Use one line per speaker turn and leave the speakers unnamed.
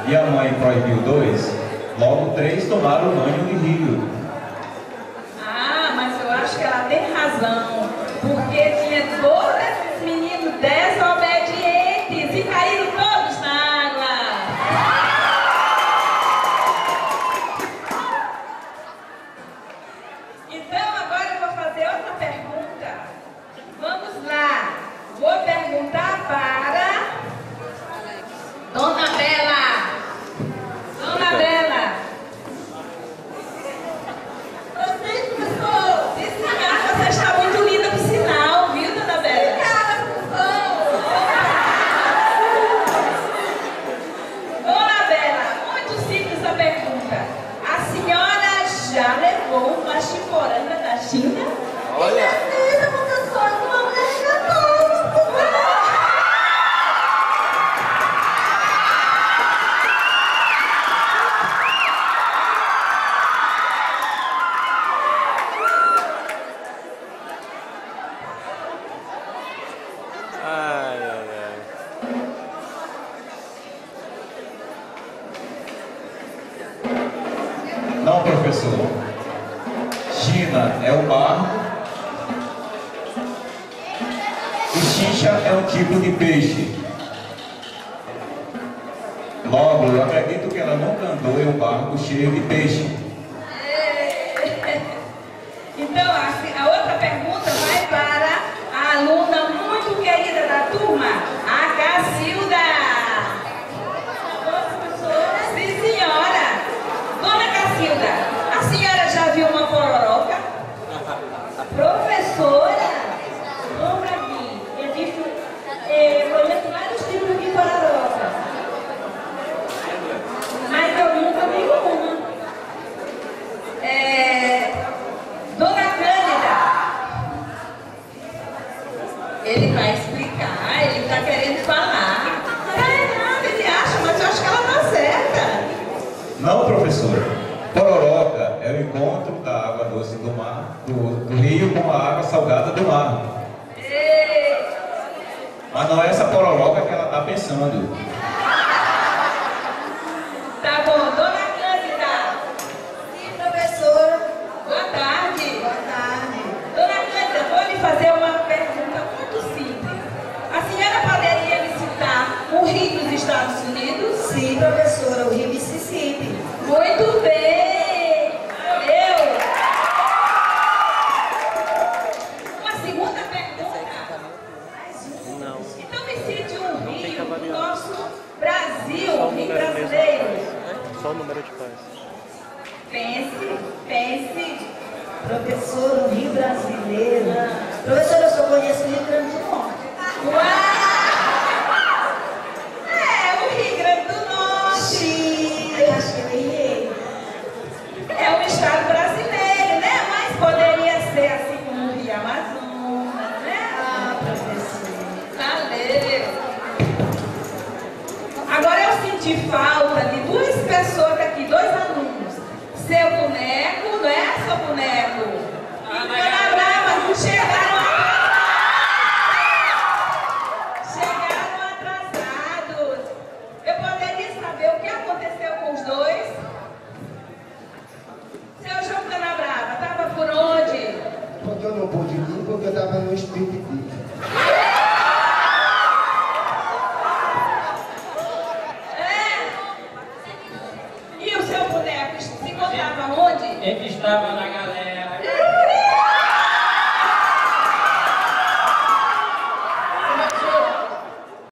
e a mãe proibiu 2, logo 3 tomaram banho de rio.
Ah, mas eu acho que ela tem razão, porque tinha todos esses meninos desobedientes e caíram todos na água. Então agora eu vou fazer outra pergunta. Vamos lá. Vou perguntar para Dona Bela. Dona Bela. Você está muito linda por sinal, viu, Dona Bela? Dona Bela, muito simples a pergunta. A senhora já levou uma chicoranga da China?
Olha!
Ai, ai, ai.
Não, professor. China é o barro e xixa é um tipo de peixe. Logo, eu acredito que ela nunca andou em um barco cheio de peixe.
Então, a outra pergunta vai para a aluna muito querida da turma, a Cacilda. Sim, senhora. Dona Cacilda, a senhora já viu uma pororoca? Professora, vamos aqui. Eu conheço vários tipos de pororoca, mas eu nunca vi uma. Dona Cândida, ele vai explicar, ele está querendo falar. Tá errado, ele acha, mas eu acho que ela está certa.
Não, professor. Pororoca é o encontro da água doce do mar, do rio com a água salgada do mar. Mas não é essa pororoca que ela está pensando.
Tá bom, Dona Cândida.
Sim, professora.
Boa tarde.
Boa tarde.
Dona Cândida, vou lhe fazer uma pergunta muito simples. A senhora poderia me citar um rio dos Estados Unidos?
Sim, professora, o Rio Mississippi.
Muito bem. Valeu. Uma segunda pergunta.
Não.
Então me cite um
tem
rio
cavalo.
do nosso Brasil,
Só o
rio
número mesmo.
brasileiro.
Só o número de paz.
Pense.
Professora, o Rio Brasileiro. Professora, eu só conheço o Rio Grande do Norte.
Uau! O Rio Grande do Norte.
Sim, eu acho que eu errei.
É um estado brasileiro, né? Mas poderia ser assim como o Rio Amazonas, né?
Ah, professora.
Valeu! Agora eu senti falta de 2 pessoas aqui, 2 alunos. Seu boneco, não é, seu boneco? E Dona Brava, chegaram atrasados. Eu poderia saber o que aconteceu com os 2? Seu João Canabrava, estava por onde?
Porque eu não pude vir, porque eu estava no espírito.
E o seu boneco se encontrava onde?
Ele estava na galera.